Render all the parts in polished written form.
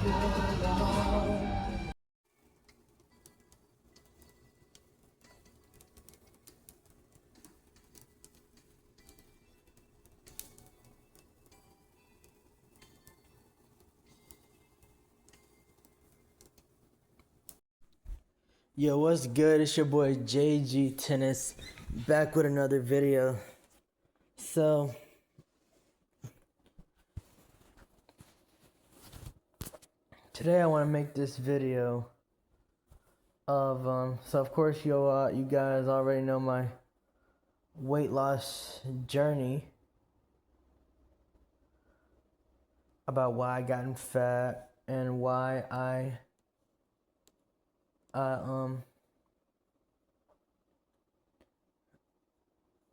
Yo, what's good? It's your boy JG Tennis back with another video. So, today I want to make this video of so of course you guys already know my weight loss journey about why I gotten fat and why I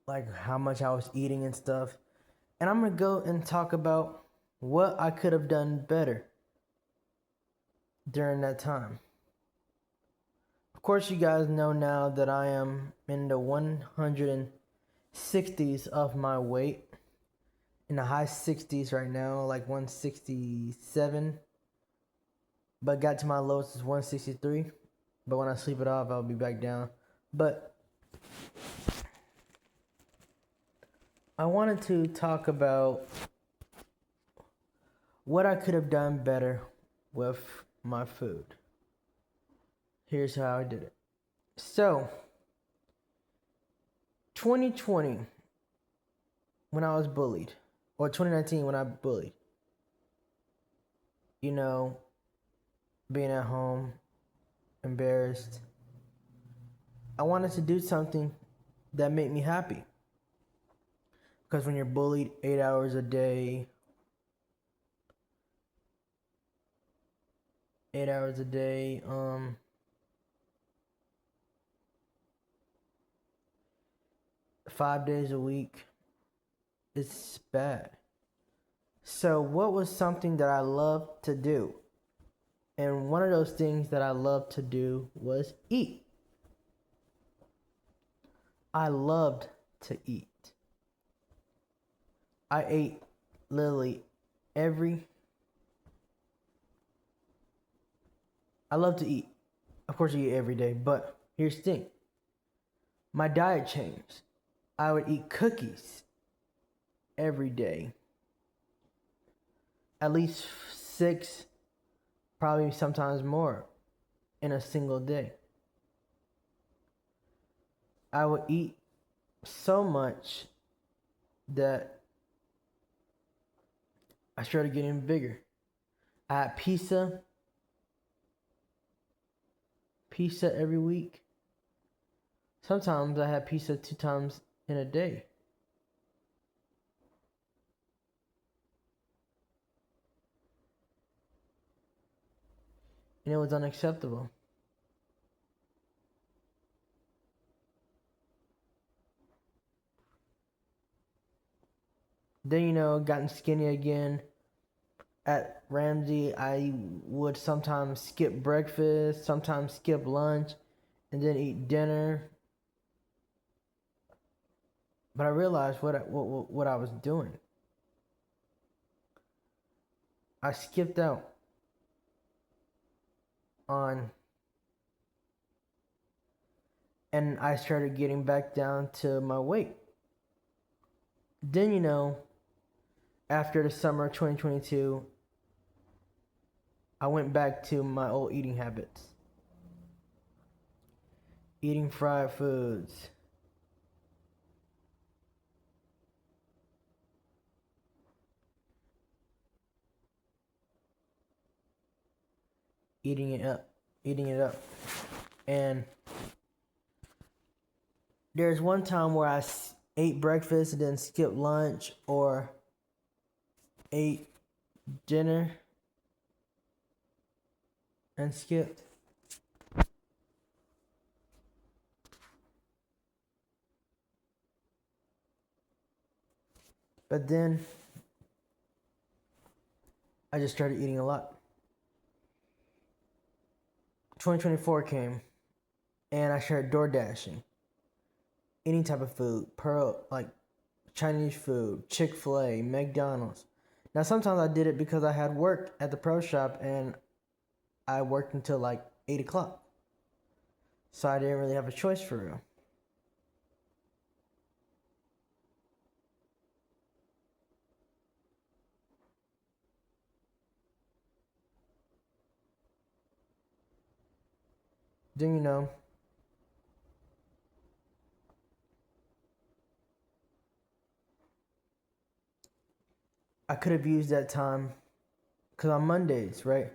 like how much I was eating and stuff. And I'm gonna go and talk about what I could have done better during that time. Of course, you guys know now that I am in the 160s of my weight, in the high 60s right now, like 167. But got to my lowest is 163. But when I sleep it off, I'll be back down. But I wanted to talk about what I could have done better with my food. Here's how I did it. So, 2020, when I was bullied, or 2019 when I bullied, you know, being at home, embarrassed, I wanted to do something that made me happy. Because when you're bullied 8 hours a day, 5 days a week, it's bad. So what was something that I loved to do? And one of those things that I loved to do was eat. I loved to eat. I ate literally I love to eat. Of course, I eat every day, but here's the thing. My diet changed. I would eat cookies every day. At least 6, probably sometimes more, in a single day. I would eat so much that I started getting bigger. I had pizza every week. Sometimes I had pizza 2 times in a day. And it was unacceptable. Then, gotten skinny again. At Ramsey, I would sometimes skip breakfast, sometimes skip lunch, and then eat dinner. But I realized what I was doing. I skipped out on, and I started getting back down to my weight. Then, after the summer of 2022, I went back to my old eating habits. Eating fried foods. Eating it up. And there's one time where I ate breakfast and then skipped lunch, or ate dinner and skipped. But then I just started eating a lot. 2024 came, and I started door dashing. Any type of food, like Chinese food, Chick-fil-A, McDonald's. Now, sometimes I did it because I had work at the pro shop and I worked until like 8 o'clock. So I didn't really have a choice for real. Then, I could have used that time because on Mondays, right?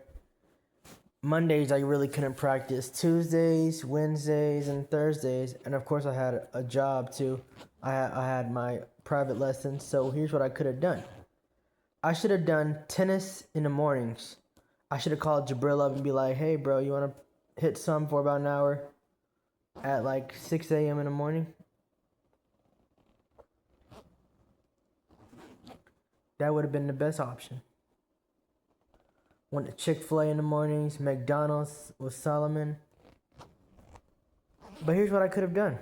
Mondays, I really couldn't practice. Tuesdays, Wednesdays, and Thursdays. And of course, I had a job too. I had my private lessons. So here's what I could have done. I should have done tennis in the mornings. I should have called Jabril up and be like, hey, bro, you want to hit some for about an hour at like 6 a.m. in the morning? That would have been the best option. Went to Chick-fil-A in the mornings, McDonald's with Solomon. But here's what I could have done.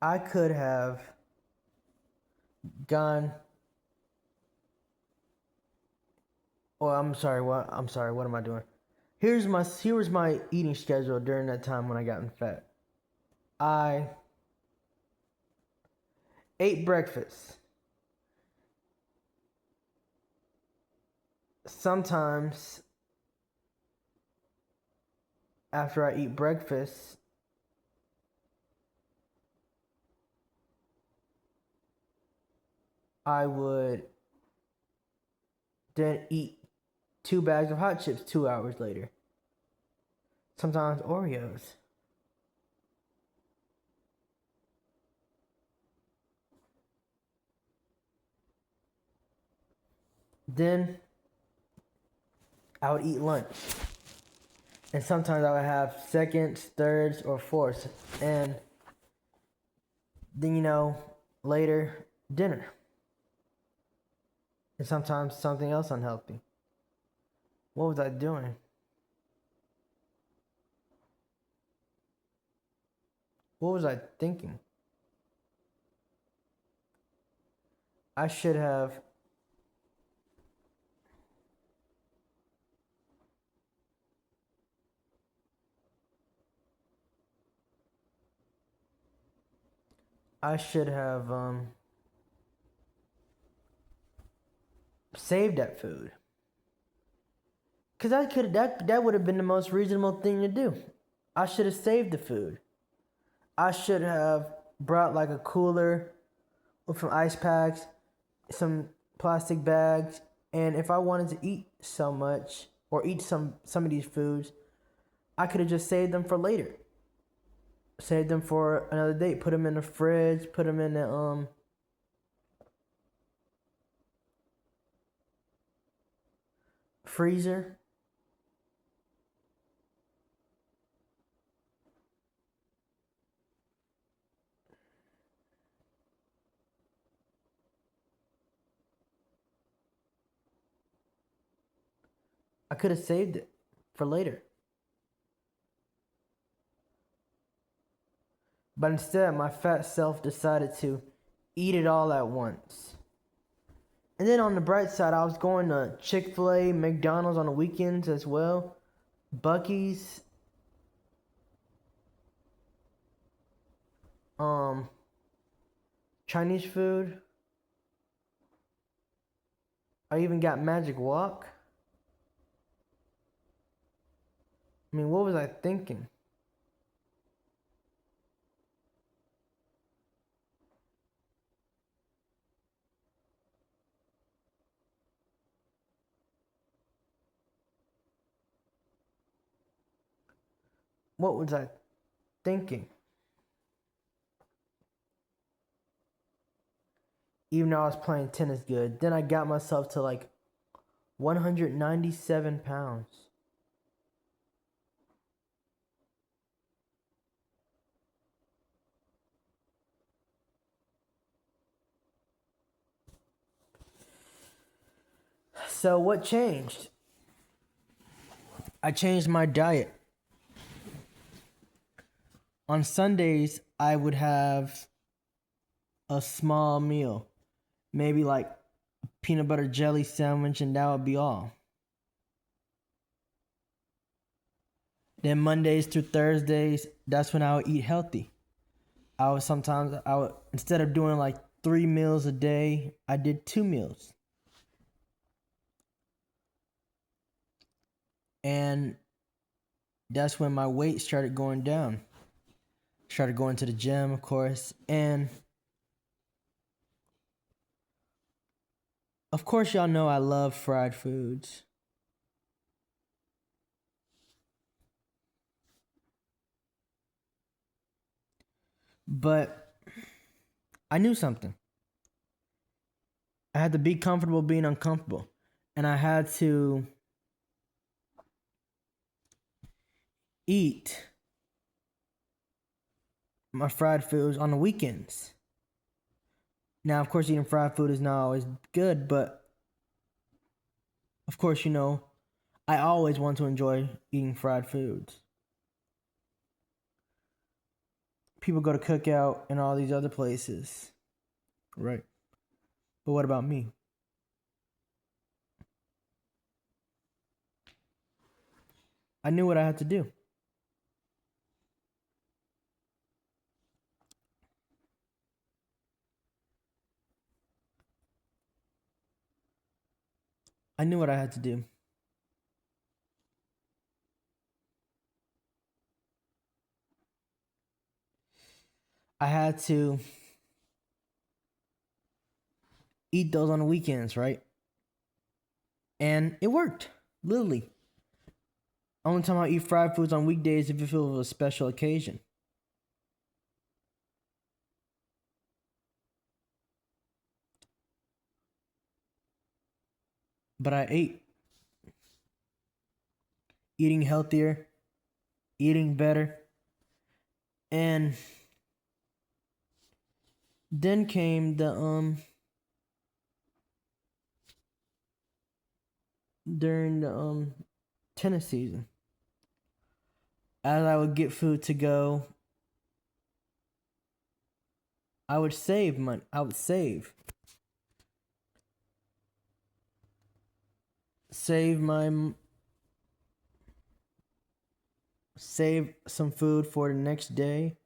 I could have gone. Oh, I'm sorry. What am I doing? Here was my eating schedule during that time when I got fat. I ate breakfast. Sometimes after I eat breakfast, I would then eat 2 bags of hot chips 2 hours later. Sometimes Oreos. Then I would eat lunch. And sometimes I would have seconds, thirds, or fourths. And then, later, dinner. And sometimes something else unhealthy. What was I doing? What was I thinking? I should have saved that food. Cause that would have been the most reasonable thing to do. I should have saved the food. I should have brought like a cooler with some ice packs, some plastic bags, and if I wanted to eat so much or eat some of these foods, I could have just saved them for later. Saved them for another day. Put them in the fridge. Put them in the freezer. I could have saved it for later. But instead, my fat self decided to eat it all at once. And then on the bright side, I was going to Chick-fil-A, McDonald's on the weekends as well, Buc-ee's, Chinese food. I even got Magic Walk. I mean, what was I thinking? What was I thinking? Even though I was playing tennis good, then I got myself to like 197 pounds. So what changed? I changed my diet. On Sundays, I would have a small meal, maybe like a peanut butter jelly sandwich, and that would be all. Then Mondays through Thursdays, that's when I would eat healthy. I would instead of doing like 3 meals a day, I did 2 meals. And that's when my weight started going down. Started going to the gym, of course, and of course y'all know I love fried foods. But I knew something. I had to be comfortable being uncomfortable. And I had to eat my fried foods on the weekends. Now, of course, eating fried food is not always good, but of course, I always want to enjoy eating fried foods. People go to Cookout and all these other places, right? But what about me? I knew what I had to do. I knew what I had to do. I had to eat those on the weekends, right? And it worked, literally. Only time I eat fried foods on weekdays if it was a special occasion. But I ate. Eating healthier, eating better. And then came the during the tennis season. As I would get food to go, I would save money. I would save my save some food for the next day.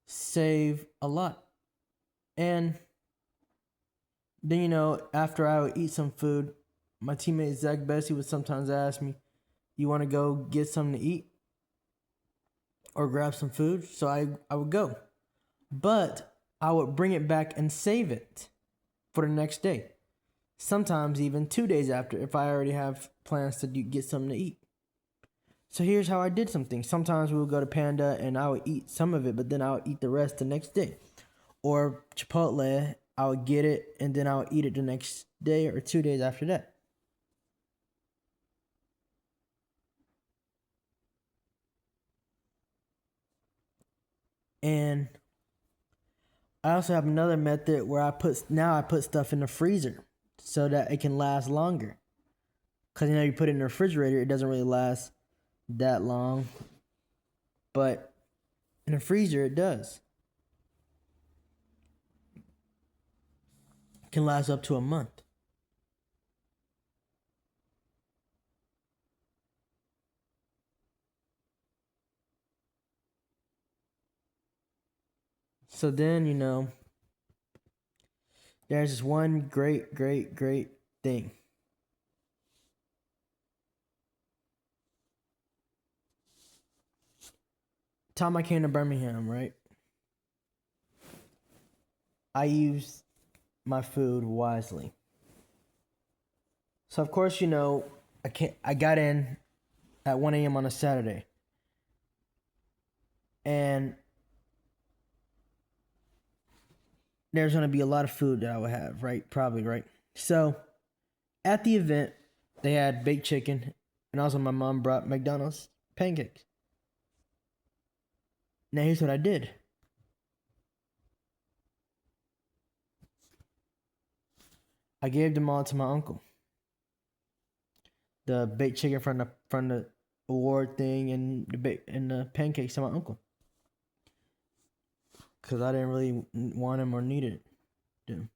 Save a lot. And then after I would eat some food, my teammate Zach Bessie would sometimes ask me, "You want to go get something to eat or grab some food?" So I would go, but I would bring it back and save it for the next day. Sometimes even 2 days after, if I already have plans to get something to eat. So here's how I did something. Sometimes we would go to Panda and I would eat some of it, but then I would eat the rest the next day. Or Chipotle, I would get it and then I would eat it the next day or 2 days after that. And I also have another method where I put stuff in the freezer so that it can last longer. Cause you put it in the refrigerator, it doesn't really last that long. But in the freezer it does. It can last up to a month. So then, there's this one great, great, great thing. Time I came to Birmingham, right? I used my food wisely. So of course, I got in at 1 a.m. on a Saturday. And there's gonna be a lot of food that I would have, right? Probably, right? So at the event, they had baked chicken, and also my mom brought McDonald's pancakes. Now here's what I did. I gave them all to my uncle. The baked chicken from the award thing and the pancakes to my uncle. Cause I didn't really want them or need them.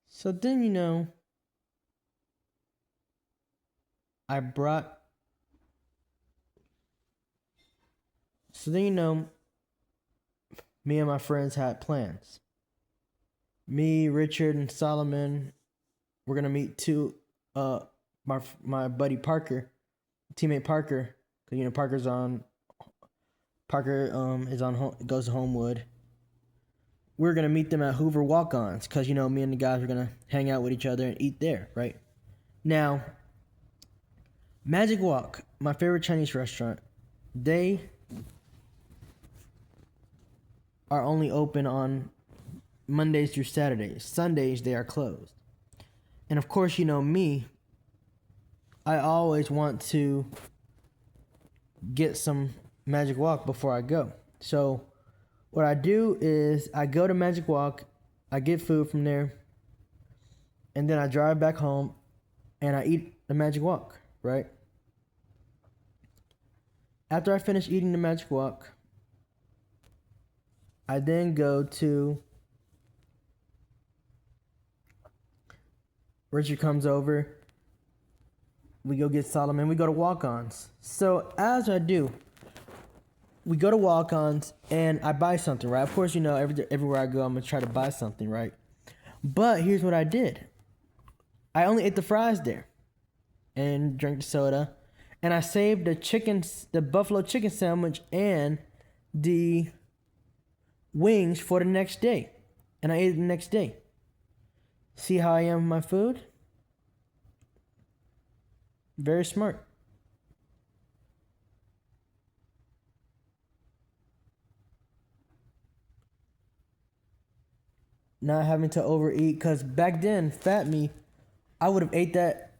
So then I brought. So then me and my friends had plans. Me, Richard, and Solomon, we're gonna meet my buddy Parker, teammate Parker, because Parker is on goes to Homewood. We're gonna meet them at Hoover Walk-Ons, because me and the guys are gonna hang out with each other and eat there, right? Now, Magic Walk, my favorite Chinese restaurant, they are only open on Mondays through Saturdays. Sundays, they are closed. And of course, me, I always want to get some Magic Walk before I go. So what I do is I go to Magic Walk, I get food from there, and then I drive back home and I eat the Magic Walk, right? After I finish eating the Magic Walk, I then go to Richard comes over. We go get Solomon. We go to Walk-Ons. So as I do, we go to Walk-Ons and I buy something, right? Of course, everywhere I go, I'm gonna try to buy something, right? But here's what I did. I only ate the fries there and drank the soda, and I saved the buffalo chicken sandwich and the wings for the next day, and I ate it the next day. See how I am with my food? Very smart. Not having to overeat, because back then, fat me, I would have ate that.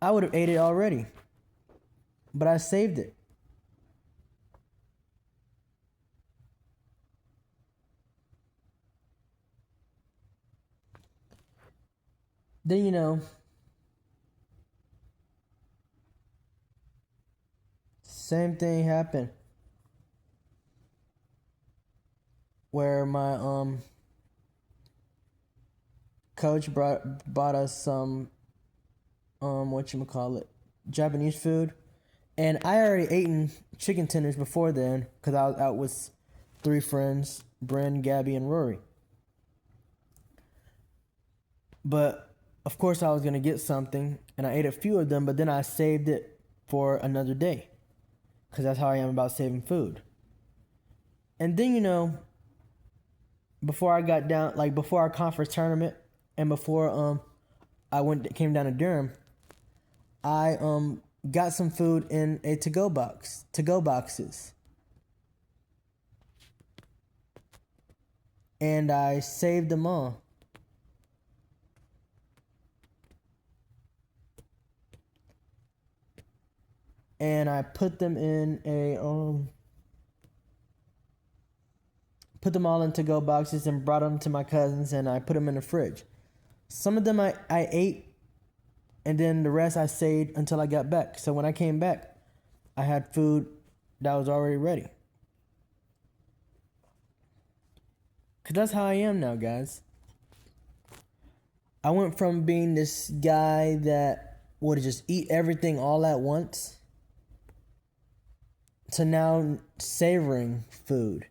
I would have ate it already, but I saved it. Then same thing happened where my coach bought us some Japanese food, and I already eaten chicken tenders before then because I was out with 3 friends, Bryn, Gabby, and Rory. But of course I was gonna get something, and I ate a few of them, but then I saved it for another day, because that's how I am about saving food. And then before I got down, like before our conference tournament, and before came down to Durham, I got some food in a to-go boxes, and I saved them all. And I put them in put them all in to-go boxes and brought them to my cousins, and I put them in the fridge. Some of them I ate, and then the rest I saved until I got back. So when I came back, I had food that was already ready. Because that's how I am now, guys. I went from being this guy that would just eat everything all at once to now savoring food.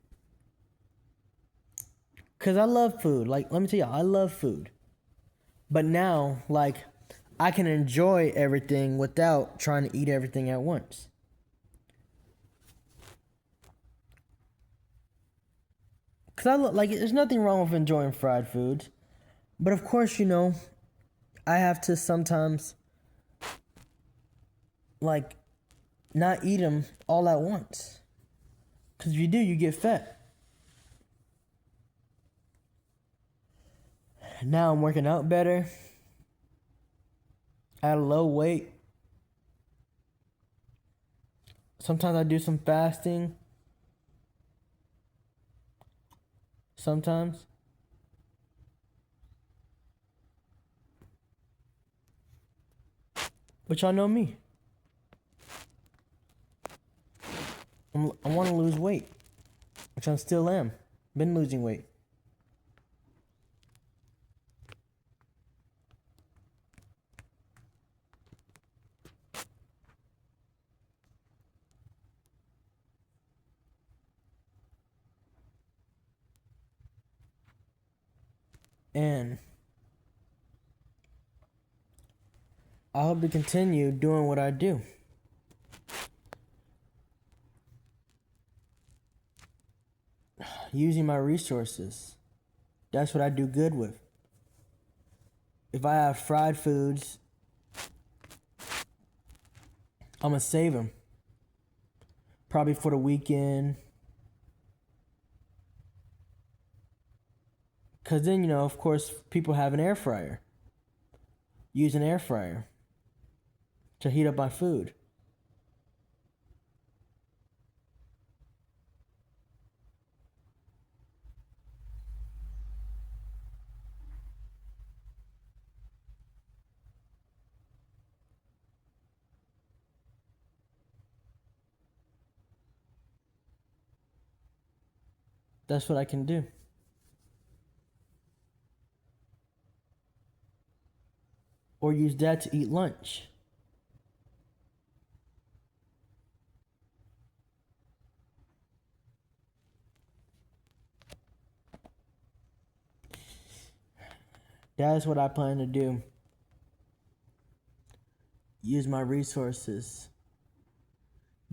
Because I love food. Like, let me tell you, I love food. But now, like, I can enjoy everything without trying to eat everything at once. Because there's nothing wrong with enjoying fried foods. But of course, I have to sometimes, like, not eat them all at once. Because if you do, you get fat. Now I'm working out better, at a low weight. Sometimes I do some fasting. sometimes. But y'all know me. I want to lose weight, which I still am. Been losing weight. And I hope to continue doing what I do. Using my resources. That's what I do good with. If I have fried foods, I'm going to save them. Probably for the weekend. Because then, of course, people have an air fryer. Use an air fryer to heat up my food. That's what I can do. Or use that to eat lunch. That is what I plan to do. Use my resources.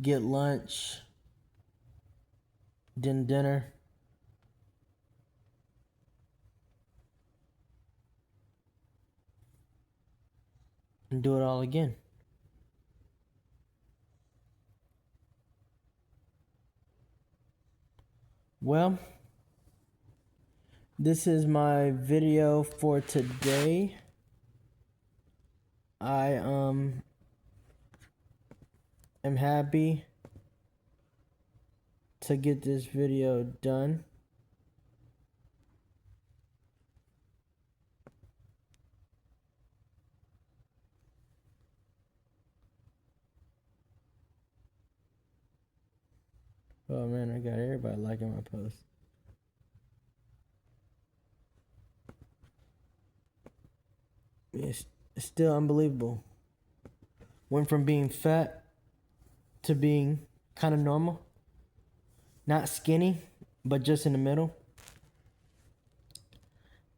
Get lunch. Then dinner. And do it all again. Well, this is my video for today. I am happy to get this video done. Oh man, I got everybody liking my post. It's still unbelievable. Went from being fat to being kind of normal. Not skinny, but just in the middle.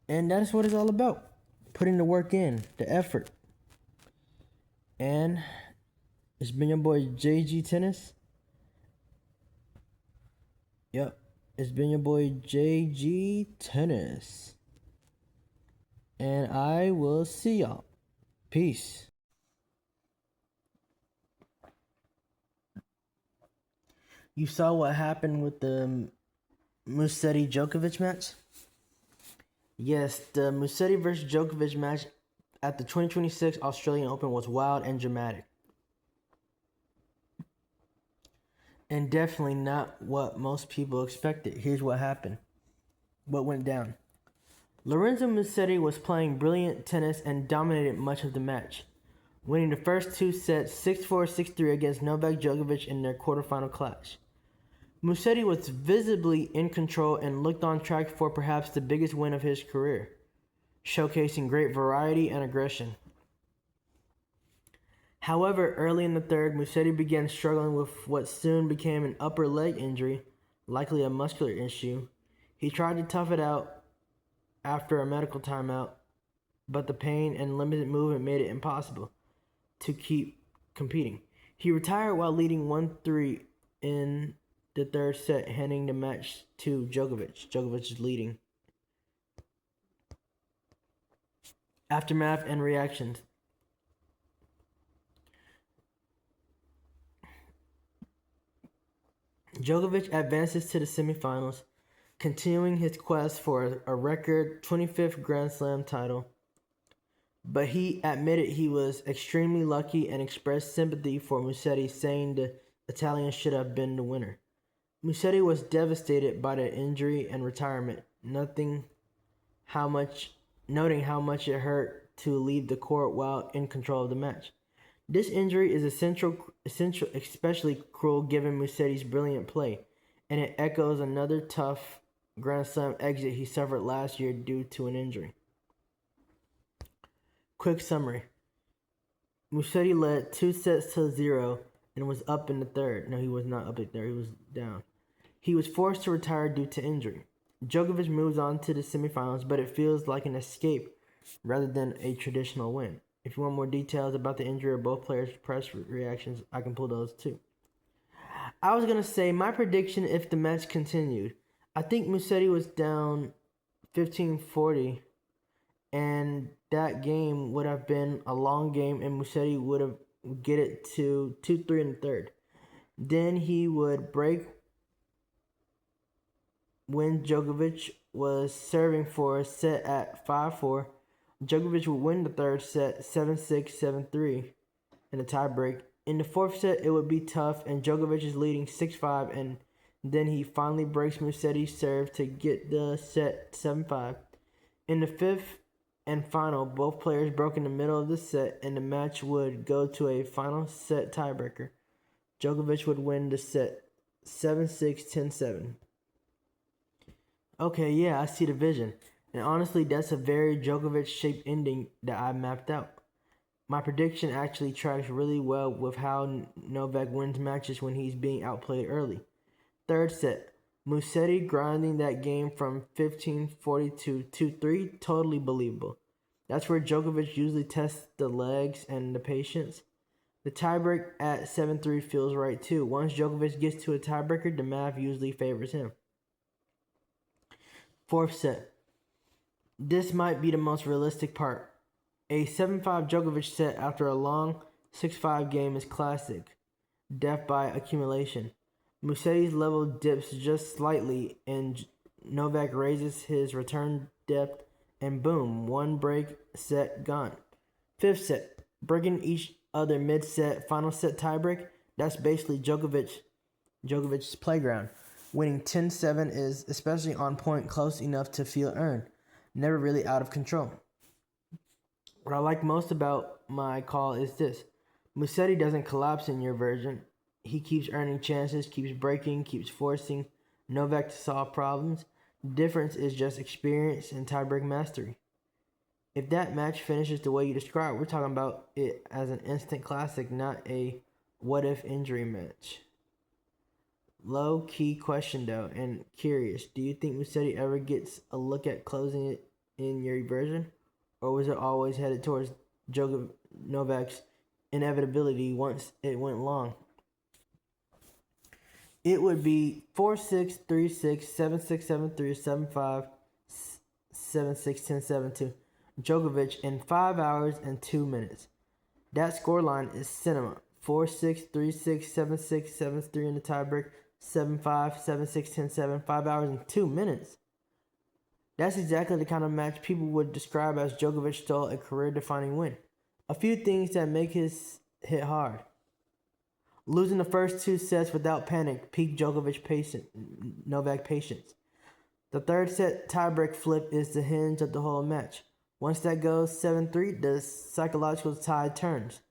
And that's what it's all about. Putting the work in, the effort. And it's been your boy JG Tennis. Yep, it's been your boy JG Tennis. And I will see y'all. Peace. You saw what happened with the Musetti Djokovic match? Yes, the Musetti versus Djokovic match at the 2026 Australian Open was wild and dramatic. And definitely not what most people expected. Here's what happened. What went down. Lorenzo Musetti was playing brilliant tennis and dominated much of the match, winning the first two sets 6-4, 6-3 against Novak Djokovic in their quarterfinal clash. Musetti was visibly in control and looked on track for perhaps the biggest win of his career, showcasing great variety and aggression. However, early in the third, Musetti began struggling with what soon became an upper leg injury, likely a muscular issue. He tried to tough it out after a medical timeout, but the pain and limited movement made it impossible to keep competing. He retired while leading 1-3 in the third set, handing the match to Djokovic. Djokovic is leading. Aftermath and reactions. Djokovic advances to the semifinals, continuing his quest for a record 25th Grand Slam title. But he admitted he was extremely lucky and expressed sympathy for Musetti, saying the Italian should have been the winner. Musetti was devastated by the injury and retirement, nothing how much noting how much it hurt to leave the court while in control of the match. This injury is essential, especially cruel given Mussetti's brilliant play, and it echoes another tough Grand Slam exit he suffered last year due to an injury. Quick summary. Musetti led 2-0 and was up in the third. No, he was not up in the third. He was down. He was forced to retire due to injury. Djokovic moves on to the semifinals, but it feels like an escape rather than a traditional win. If you want more details about the injury or both players' press reactions, I can pull those too. I was going to say my prediction if the match continued. I think Musetti was down 15-40, and that game would have been a long game, and Musetti would have get it to 2-3 in the third. Then he would break when Djokovic was serving for a set at 5-4. Djokovic would win the third set 7-6, 7-3 in a tiebreak. In the fourth set, it would be tough, and Djokovic is leading 6-5, and then he finally breaks Musetti's serve to get the set 7-5. In the fifth and final, both players broke in the middle of the set, and the match would go to a final set tiebreaker. Djokovic would win the set 7-6, 10-7. Okay, yeah, I see the vision. And honestly, that's a very Djokovic-shaped ending that I mapped out. My prediction actually tracks really well with how Novak wins matches when he's being outplayed early. Third set, Musetti grinding that game from 15-40 to 2-3, totally believable. That's where Djokovic usually tests the legs and the patience. The tiebreak at 7-3 feels right too. Once Djokovic gets to a tiebreaker, the math usually favors him. Fourth set. This might be the most realistic part. A 7-5 Djokovic set after a long 6-5 game is classic. Death by accumulation. Musetti's level dips just slightly, and Novak raises his return depth, and boom, one break, set, gone. Fifth set. Breaking each other mid-set, final set tiebreak. That's basically Djokovic's playground. Winning 10-7 is especially on point, close enough to feel earned. Never really out of control. What I like most about my call is this. Musetti doesn't collapse in your version. He keeps earning chances, keeps breaking, keeps forcing Novak to solve problems. The difference is just experience and tiebreak mastery. If that match finishes the way you described, we're talking about it as an instant classic, not a what-if injury match. Low-key question, though, and curious. Do you think Musetti ever gets a look at closing it in your version? Or was it always headed towards Novak's inevitability once it went long? It would be 4-6, 3-6, 7-6, 7-3, 7-5, 7-6, 10-7 to Djokovic in 5 hours and 2 minutes. That scoreline is cinema. 4-6, 3-6, 7-6, 7-3 in the tiebreak, 7-5, 7-6, 10-7, 5 hours and 2 minutes. That's exactly the kind of match people would describe as Djokovic stole a career-defining win. A few things that make his hit hard. Losing the first 2 sets without panic, peak Novak patience. The third set tiebreak flip is the hinge of the whole match. Once that goes 7-3, the psychological tide turns.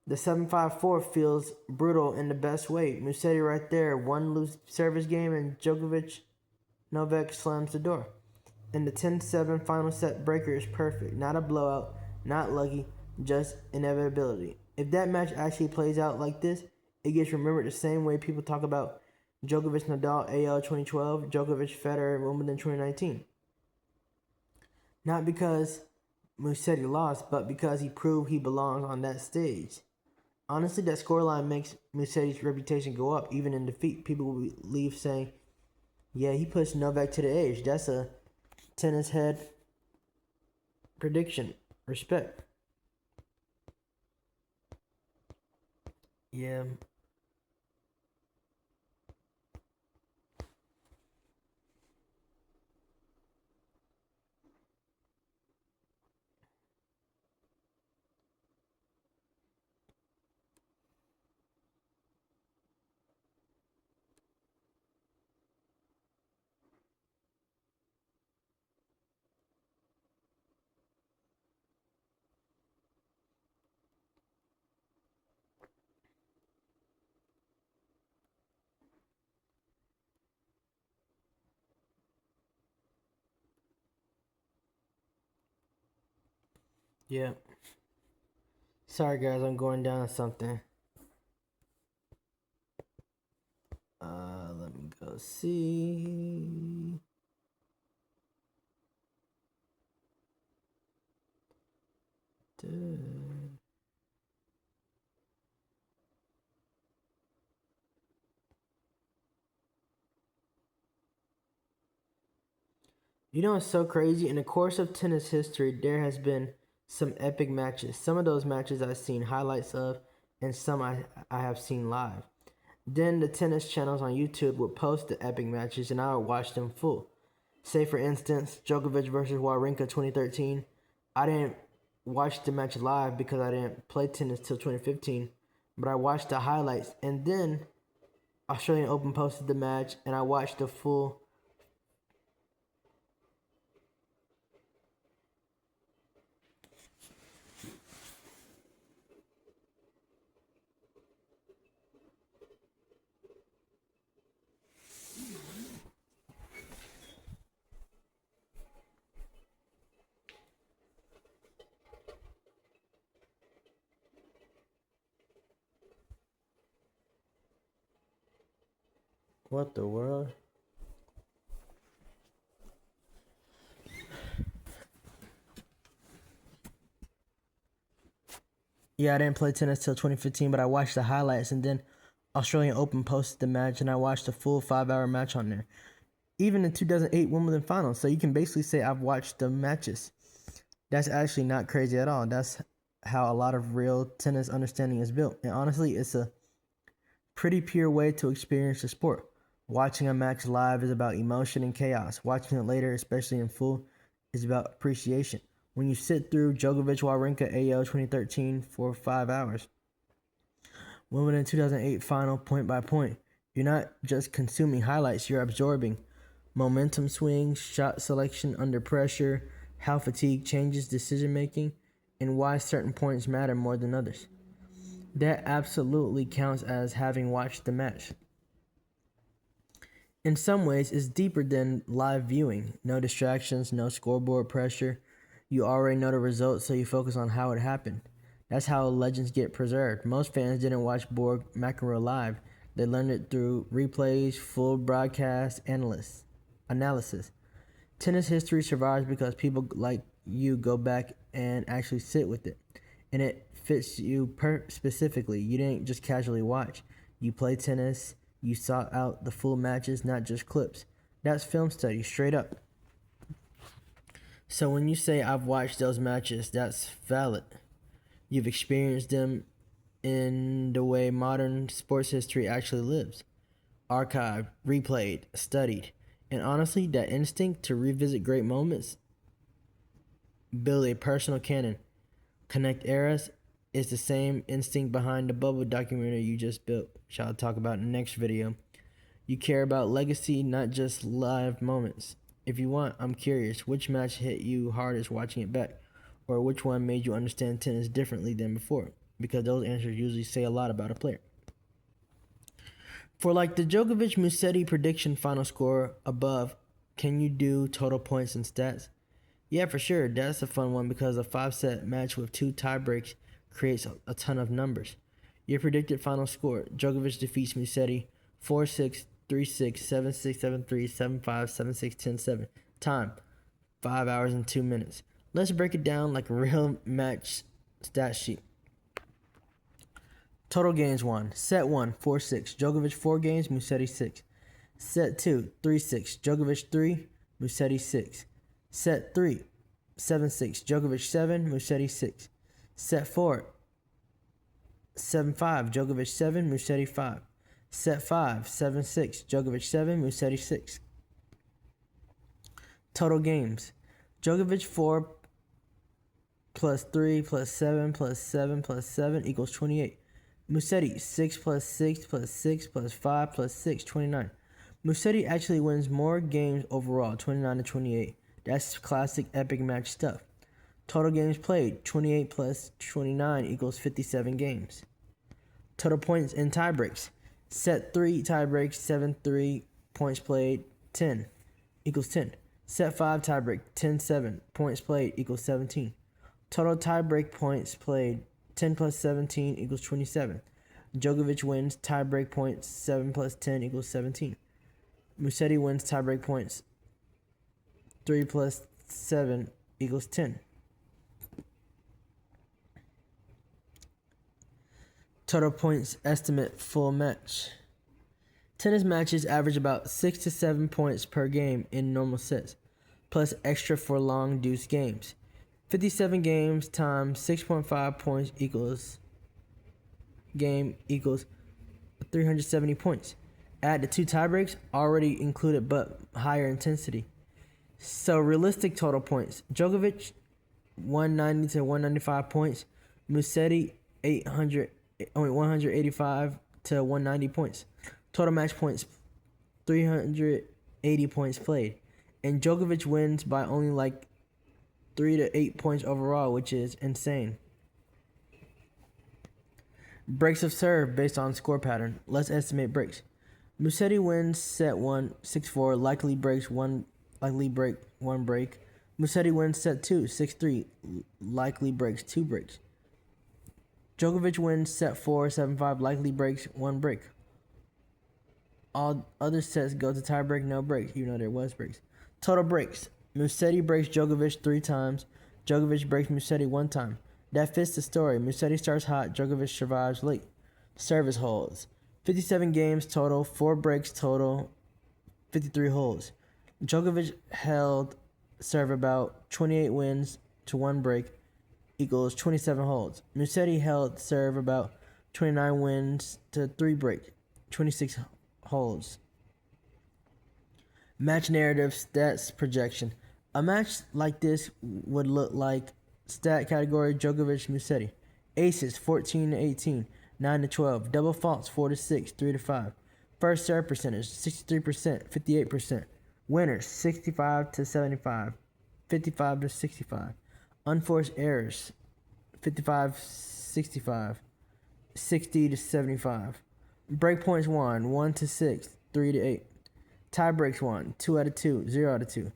The 7-5-4 feels brutal in the best way. Musetti right there, one loose service game, and Novak slams the door. And the 10-7 final set breaker is perfect. Not a blowout, not lucky, just inevitability. If that match actually plays out like this, it gets remembered the same way people talk about Djokovic Nadal AL 2012, Djokovic Federer Wimbledon 2019. Not because Musetti lost, but because he proved he belongs on that stage. Honestly, that scoreline makes Musetti's reputation go up, even in defeat. People will leave saying, yeah, he pushed Novak to the edge. That's a tennis head prediction. Respect. Yeah. Yeah. Sorry, guys, I'm going down to something. Let me go see. You know, it's so crazy. In the course of tennis history, there has been some epic matches. Some of those matches I've seen highlights of, and some I have seen live. Then the tennis channels on YouTube would post the epic matches, and I would watch them full. Say, for instance, Djokovic versus Wawrinka 2013. I didn't watch the match live because I didn't play tennis till 2015, but I watched the highlights. And then Australian Open posted the match, and I watched the full. What the world? Yeah, I didn't play tennis till 2015, but I watched the highlights, and then Australian Open posted the match, and I watched the full 5-hour match on there. Even the 2008 Wimbledon finals. So you can basically say I've watched the matches. That's actually not crazy at all. That's how a lot of real tennis understanding is built. And honestly, it's a pretty pure way to experience the sport. Watching a match live is about emotion and chaos. Watching it later, especially in full, is about appreciation. When you sit through Djokovic Wawrinka AO 2013 for 5 hours, Wimbledon 2008 final point by point, you're not just consuming highlights, you're absorbing momentum swings, shot selection under pressure, how fatigue changes decision making, and why certain points matter more than others. That absolutely counts as having watched the match. In some ways, it's deeper than live viewing. No distractions, no scoreboard pressure. You already know the results, so you focus on how it happened. That's how legends get preserved. Most fans didn't watch Borg McEnroe live. They learned it through replays, full broadcast analysis. Tennis history survives because people like you go back and actually sit with it. And it fits you specifically. You didn't just casually watch. You play tennis. You sought out the full matches, not just clips. That's film study, straight up. So when you say I've watched those matches, that's valid. You've experienced them in the way modern sports history actually lives. Archived, replayed, studied. And honestly, that instinct to revisit great moments, build a personal canon, connect eras, is the same instinct behind the Bubble documentary you just built, which I'll talk about in the next video. You care about legacy, not just live moments. If you want, I'm curious, which match hit you hardest watching it back? Or which one made you understand tennis differently than before? Because those answers usually say a lot about a player. For like the Djokovic Musetti prediction final score above, can you do total points and stats? Yeah, for sure. That's a fun one because a 5-set match with 2 tiebreaks creates a ton of numbers. Your predicted final score: Djokovic defeats Musetti 4-6, 3-6, 7-6, 7-3, 7-5, 7-6, 10-7. Time: 5 hours and 2 minutes. Let's break it down like a real match stat sheet. Total games won. Set 1, 4-6. Djokovic 4 games, Musetti 6. Set 2, 3-6. Djokovic 3, Musetti 6. Set 3, 7-6. Djokovic 7, Musetti 6. Set 4, 7-5. Djokovic 7, Musetti 5. Set 5, 7-6. Djokovic 7, Musetti 6. Total games: Djokovic 4 plus 3 plus 7 plus 7 plus 7 equals 28. Musetti 6 plus 6 plus 6 plus 5 plus 6, 29. Musetti actually wins more games overall, 29-28. That's classic epic match stuff. Total games played: 28 plus 29 equals 57 games. Total points in tiebreaks: set 3 tiebreaks, 7-3. Points played, 10 equals 10. Set 5 tiebreak, 10-7. Points played equals 17. Total tiebreak points played 10 plus 17 equals 27. Djokovic wins tiebreak points 7 plus 10 equals 17. Musetti wins tiebreak points 3 plus 7 equals 10. Total points estimate full match. Tennis matches average about 6 to 7 points per game in normal sets, plus extra for long deuce games. 57 games times 6.5 points equals 370 points. Add the 2 tiebreaks already included but higher intensity. So realistic total points. Djokovic 190 to 195 points. Musetti 185 to 190 points. Total match points 380 points played. And Djokovic wins by only like 3 to 8 points overall, which is insane. Breaks of serve based on score pattern. Let's estimate breaks. Musetti wins set 1 6-4, likely break 1 break. Musetti wins set 2 6-3, likely breaks 2 breaks. Djokovic wins set 4 7-5, likely breaks 1 break. All other sets go to tiebreak, no breaks, even though there was breaks. Total breaks. Musetti breaks Djokovic 3 times. Djokovic breaks Musetti 1 time. That fits the story. Musetti starts hot. Djokovic survives late. Service holds. 57 games total. 4 breaks total. 53 holds. Djokovic held serve about 28 wins to 1 break equals 27 holds. Musetti held serve about 29 wins to 3 break, 26 holds. Match narrative, stats, projection. A match like this would look like stat category Djokovic Musetti. Aces 14 to 18, 9 to 12. Double faults 4 to 6, 3 to 5. First serve percentage 63%, 58%. Winners 65 to 75, 55 to 65. Unforced errors 55 65, 60 to 75. Break points 1 to 6, 3 to 8. Tie breaks 1, 2 out of 2, 0 out of 2.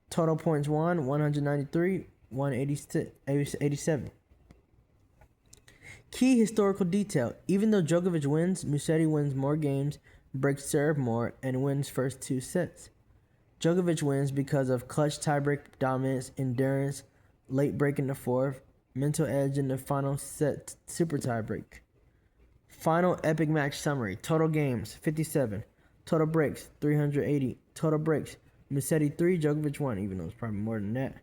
Total points 193, 187. Key historical detail. Even though Djokovic wins, Musetti wins more games, breaks serve more, and wins first 2 sets. Djokovic wins because of clutch tiebreak dominance, endurance, late break in the fourth, mental edge in the final set super tiebreak. Final epic match summary. Total games 57. Total breaks 380. Total breaks Musetti 3, Djokovic 1, even though it's probably more than that.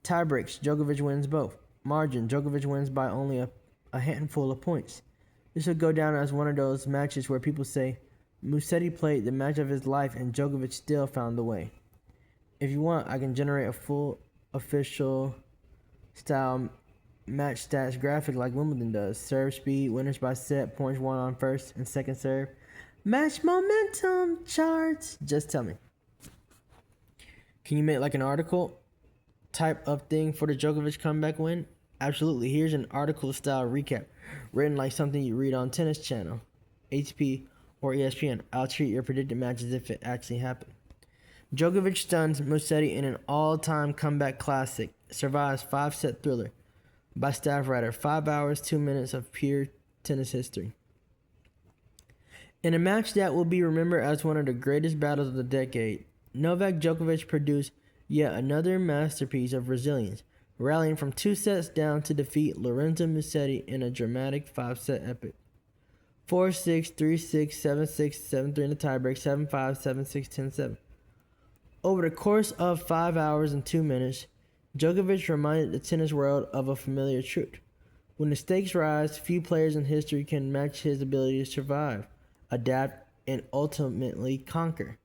Tie breaks, Djokovic wins both. Margin, Djokovic wins by only a handful of points. This would go down as one of those matches where people say, Musetti played the match of his life and Djokovic still found the way. If you want, I can generate a full official style match stats graphic like Wimbledon does. Serve speed, winners by set, points won on first and second serve. Match momentum charts. Just tell me. Can you make like an article type of thing for the Djokovic comeback win? Absolutely. Here's an article style recap written like something you read on Tennis Channel, ATP, or ESPN. I'll treat your predicted match as if it actually happened. Djokovic stuns Musetti in an all-time comeback classic. Survives 5-set thriller by staff writer. 5 hours, 2 minutes of pure tennis history. In a match that will be remembered as one of the greatest battles of the decade, Novak Djokovic produced yet another masterpiece of resilience, rallying from 2 sets down to defeat Lorenzo Musetti in a dramatic 5-set epic. 4-6, 3-6, 7-6, 7-3 in the tiebreak, 7-5, 7-6, 10-7. Over the course of 5 hours and 2 minutes, Djokovic reminded the tennis world of a familiar truth. When the stakes rise, few players in history can match his ability to survive, adapt, and ultimately conquer.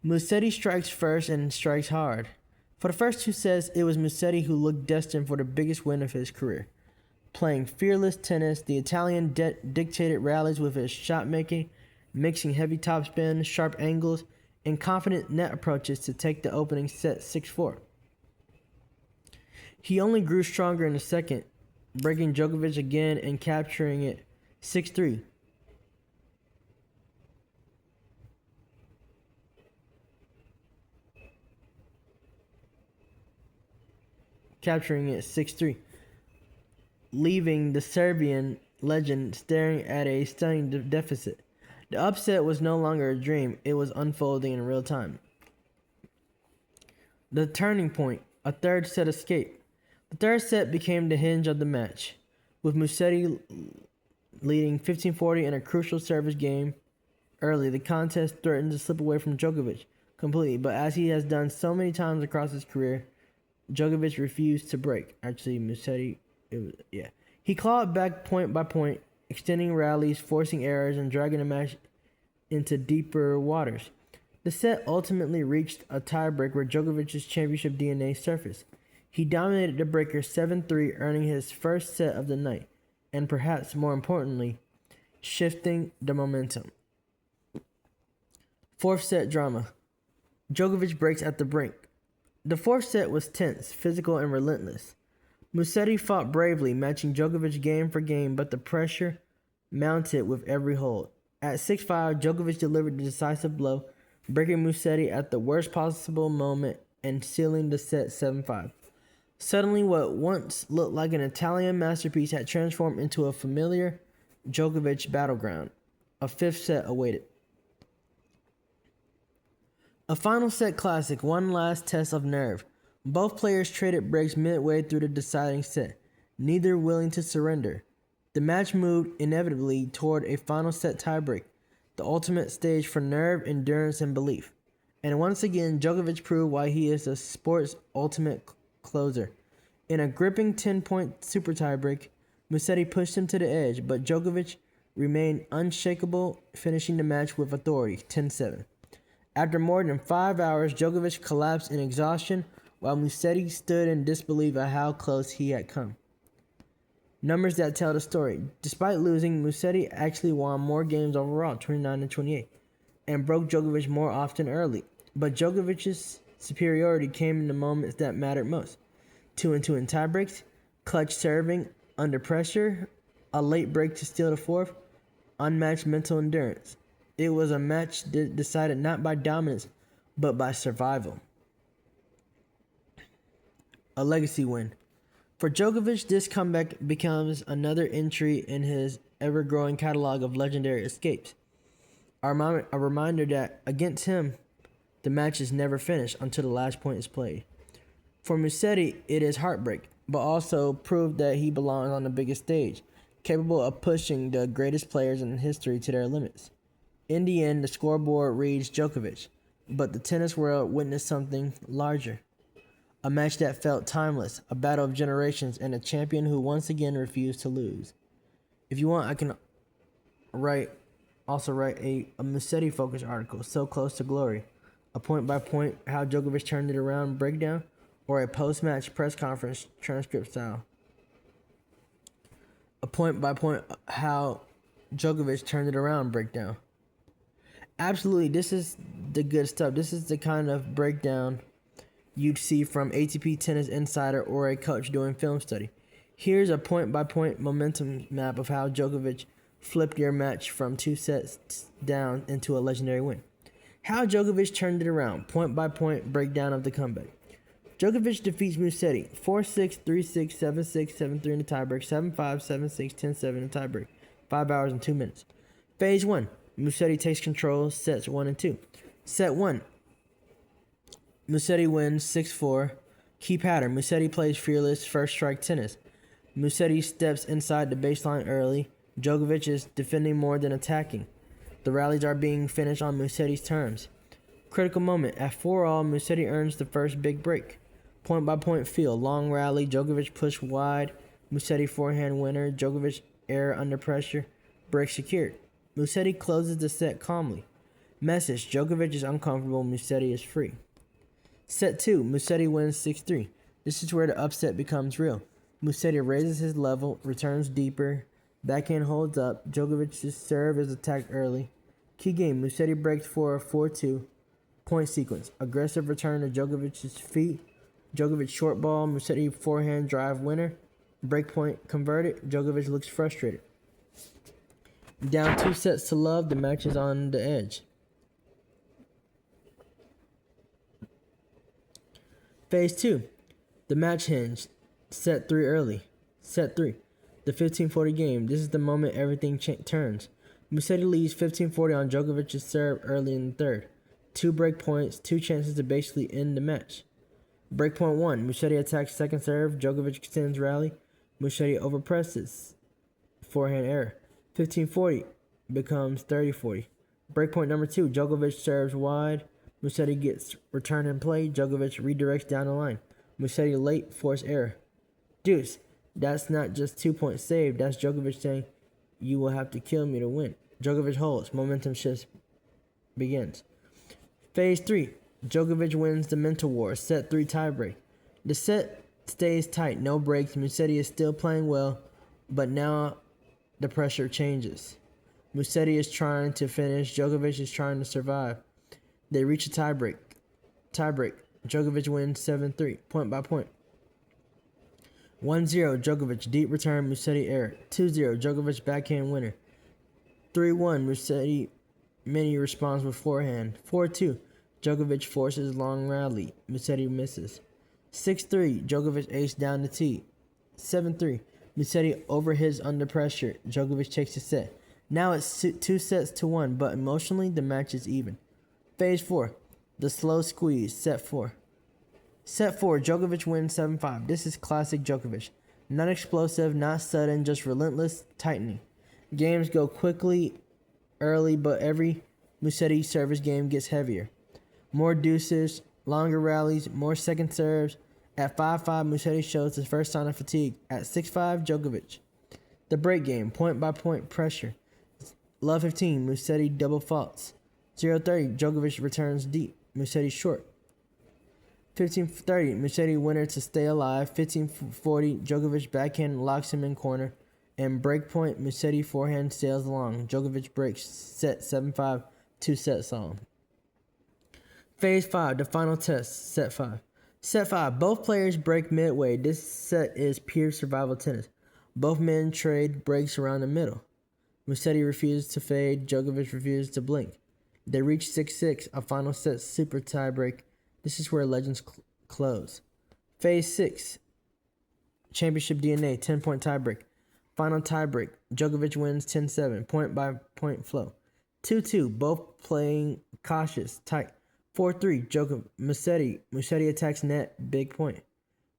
Musetti strikes first and strikes hard. For the first 2 sets, it was Musetti who looked destined for the biggest win of his career. Playing fearless tennis, the Italian dictated rallies with his shot making, mixing heavy topspin, sharp angles, and confident net approaches to take the opening set 6-4. He only grew stronger in the second, breaking Djokovic again and capturing it 6-3. capturing it 6-3, leaving the Serbian legend staring at a stunning deficit. The upset was no longer a dream, it was unfolding in real time. The turning point, a third set escape. The third set became the hinge of the match, with Musetti leading 15-40 in a crucial service game early. The contest threatened to slip away from Djokovic completely, but as he has done so many times across his career, Djokovic refused to break. Actually, Musetti, he clawed back point by point, extending rallies, forcing errors, and dragging the match into deeper waters. The set ultimately reached a tiebreak where Djokovic's championship DNA surfaced. He dominated the breaker 7-3, earning his first set of the night, and perhaps more importantly, shifting the momentum. Fourth set drama. Djokovic breaks at the brink. The fourth set was tense, physical, and relentless. Musetti fought bravely, matching Djokovic game for game, but the pressure mounted with every hold. At 6-5, Djokovic delivered the decisive blow, breaking Musetti at the worst possible moment and sealing the set 7-5. Suddenly, what once looked like an Italian masterpiece had transformed into a familiar Djokovic battleground. A fifth set awaited. A final set classic, one last test of nerve. Both players traded breaks midway through the deciding set, neither willing to surrender. The match moved inevitably toward a final set tiebreak, the ultimate stage for nerve, endurance, and belief. And once again, Djokovic proved why he is the sport's ultimate closer. In a gripping 10-point super tiebreak, Musetti pushed him to the edge, but Djokovic remained unshakable, finishing the match with authority, 10-7. After more than 5 hours, Djokovic collapsed in exhaustion, while Musetti stood in disbelief at how close he had come. Numbers that tell the story. Despite losing, Musetti actually won more games overall, 29-28, and broke Djokovic more often early. But Djokovic's superiority came in the moments that mattered most. 2-2 in tiebreaks, clutch serving under pressure, a late break to steal the fourth, unmatched mental endurance. It was a match decided not by dominance, but by survival. A legacy win. For Djokovic, this comeback becomes another entry in his ever-growing catalog of legendary escapes. A reminder that, against him, the match is never finished until the last point is played. For Musetti, it is heartbreak, but also proved that he belongs on the biggest stage, capable of pushing the greatest players in history to their limits. In the end, the scoreboard reads Djokovic, but the tennis world witnessed something larger. A match that felt timeless, a battle of generations, and a champion who once again refused to lose. If you want, I can also write a Musetti-focused article, So Close to Glory, a point-by-point how Djokovic turned it around breakdown, or a post-match press conference transcript style. A point-by-point how Djokovic turned it around breakdown. Absolutely, this is the good stuff. This is the kind of breakdown you'd see from ATP Tennis Insider or a coach doing film study. Here's a point-by-point momentum map of how Djokovic flipped your match from 2 sets down into a legendary win. How Djokovic turned it around, point-by-point breakdown of the comeback. Djokovic defeats Musetti, 4-6, 3-6, 7-6, 7-3 in the tiebreak, 7-5, 7-6, 10-7 in the tiebreak, 5 hours and 2 minutes. Phase 1, Musetti takes control, sets 1 and 2. Set 1, Musetti wins 6-4. Key pattern, Musetti plays fearless first strike tennis. Musetti steps inside the baseline early. Djokovic is defending more than attacking. The rallies are being finished on Musetti's terms. Critical moment, at 4-all, Musetti earns the first big break. Point-by-point feel, long rally, Djokovic push wide, Musetti forehand winner, Djokovic error under pressure, break secured. Musetti closes the set calmly. Message, Djokovic is uncomfortable, Musetti is free. Set 2, Musetti wins 6-3. This is where the upset becomes real. Musetti raises his level, returns deeper, backhand holds up, Djokovic's serve is attacked early. Key game, Musetti breaks for a 4-2. Point sequence, aggressive return to Djokovic's feet, Djokovic short ball, Musetti forehand drive winner, break point converted, Djokovic looks frustrated. Down 2 sets to love, the match is on the edge. Phase 2, the match hinge. Set 3 early. Set 3. The 15:40 game. This is the moment everything turns. Musetti leads 15:40 on Djokovic's serve early in the third. 2 break points, 2 chances to basically end the match. Breakpoint 1. Musetti attacks second serve. Djokovic extends rally. Musetti overpresses. Forehand error. 15:40 becomes 30:40. Breakpoint number 2. Djokovic serves wide. Musetti gets return in play. Djokovic redirects down the line. Musetti late force error. Deuce. That's not just 2 points saved. That's Djokovic saying, "You will have to kill me to win." Djokovic holds. Momentum shift begins. Phase 3. Djokovic wins the mental war. Set 3 tiebreak. The set stays tight. No breaks. Musetti is still playing well, but now the pressure changes. Musetti is trying to finish. Djokovic is trying to survive. They reach a tiebreak. Djokovic wins 7-3, point by point. 1-0, Djokovic, deep return, Musetti error. 2-0, Djokovic backhand winner. 3-1, Musetti mini responds with forehand. 4-2, Djokovic forces long rally. Musetti misses. 6-3, Djokovic ace down the tee. 7-3, Musetti overhits under pressure. Djokovic takes the set. Now it's 2-1, but emotionally the match is even. Phase 4, the slow squeeze, set 4. Set 4, Djokovic wins 7-5. This is classic Djokovic. Not explosive, not sudden, just relentless tightening. Games go quickly early, but every Musetti service game gets heavier. More deuces, longer rallies, more second serves. At 5-5, Musetti shows his first sign of fatigue. At 6-5, Djokovic. The break game, point by point pressure. Love 15, Musetti double faults. 0-30, Djokovic returns deep. Musetti short. 15-30, Musetti winner to stay alive. 15-40, Djokovic backhand locks him in corner. And breakpoint, Musetti forehand sails along. Djokovic breaks set 7-5, 2-set song. Phase 5, the final test, set 5. Set 5, both players break midway. This set is pure survival tennis. Both men trade breaks around the middle. Musetti refuses to fade. Djokovic refuses to blink. They reach 6-6, a final set super tiebreak. This is where legends close. Phase 6, championship DNA, 10-point tiebreak. Final tiebreak, Djokovic wins 10-7, point by point flow. 2-2, both playing cautious, tight. 4-3, Musetti attacks net, big point.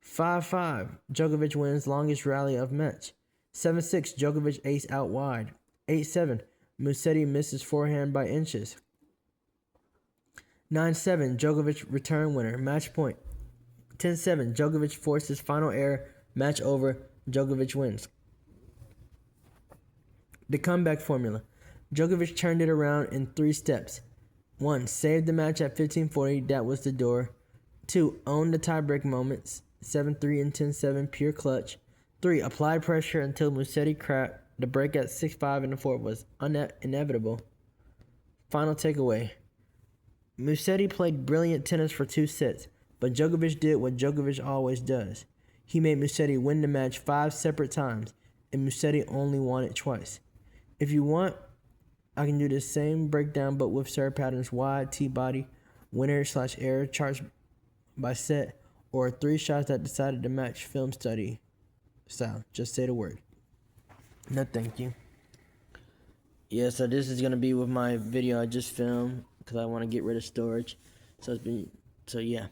5-5, Djokovic wins longest rally of match. 7-6, Djokovic ace out wide. 8-7, Musetti misses forehand by inches. 9-7, Djokovic return winner, match point. 10-7, Djokovic forces final error, match over, Djokovic wins. The comeback formula. Djokovic turned it around in 3 steps. 1. Saved the match at 15:40, that was the door. 2. Owned the tiebreak moments, 7-3 and 10-7, pure clutch. 3. Applied pressure until Musetti cracked. The break at 6-5 in the fourth was inevitable. Final takeaway. Musetti played brilliant tennis for 2 sets, but Djokovic did what Djokovic always does. He made Musetti win the match 5 separate times, and Musetti only won it twice. If you want, I can do the same breakdown, but with serve patterns wide, T-body, winner/error, charts by set, or 3 shots that decided the match, film study style. Just say the word. No, thank you. Yeah, so this is going to be with my video I just filmed, because I want to get rid of storage. So yeah.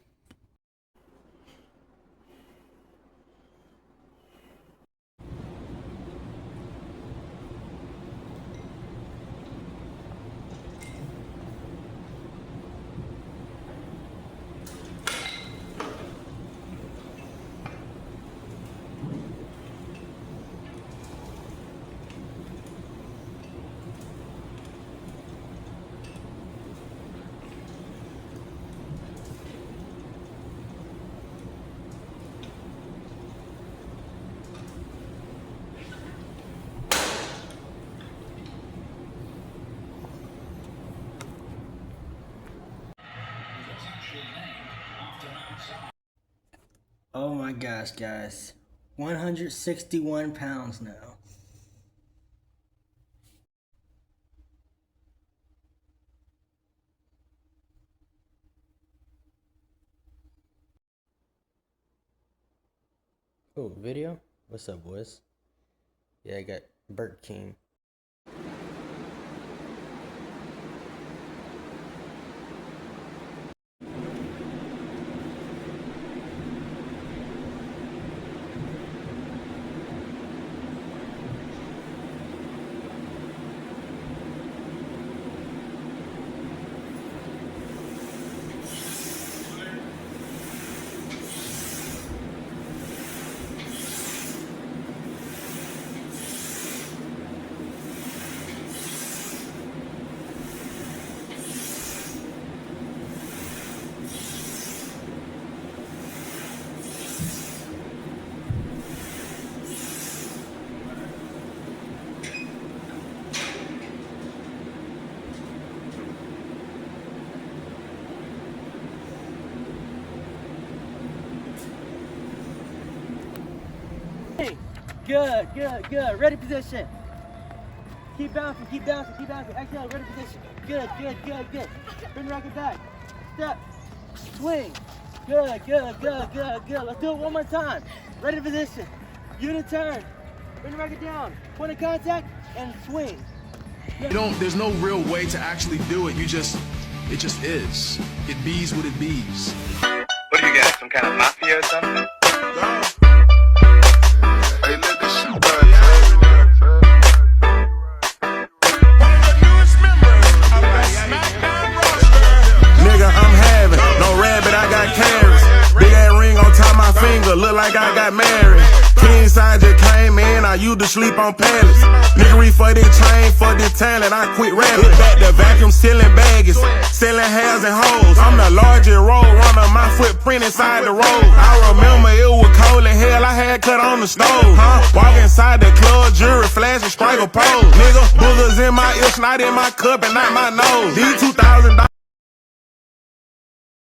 Oh my gosh, guys. 161 pounds now. Oh, video? What's up, boys? Yeah, I got Burger King. Good, good, good. Ready position. Keep bouncing, keep bouncing, keep bouncing. Exhale, ready position. Good, good, good, good. Bring the racket back. Step. Swing. Good, good, good, good, good. Let's do it one more time. Ready position. Unit turn. Bring the racket down. Point of contact and swing. There's no real way to actually do it. It just is. It bees what it bees. What do you got? Some kind of mafia or something? Hey, let this shit Nigga, I'm having no rabbit, I got carrots. Big ass ring on top my finger, look like I got married. King side just came in, I used to sleep on pallets. Nigga reach for this chain, for this talent, I quit rapping. Back to vacuum, selling baggies, selling hairs and hoes. I'm the largest road runner, my footprint inside the road. I remember it was cold in hell, I had cut on the stove. Walk inside the club, jury flashing, strike a pose. Nigga, boogers in my ears, not in my cup and not my nose. These $2,000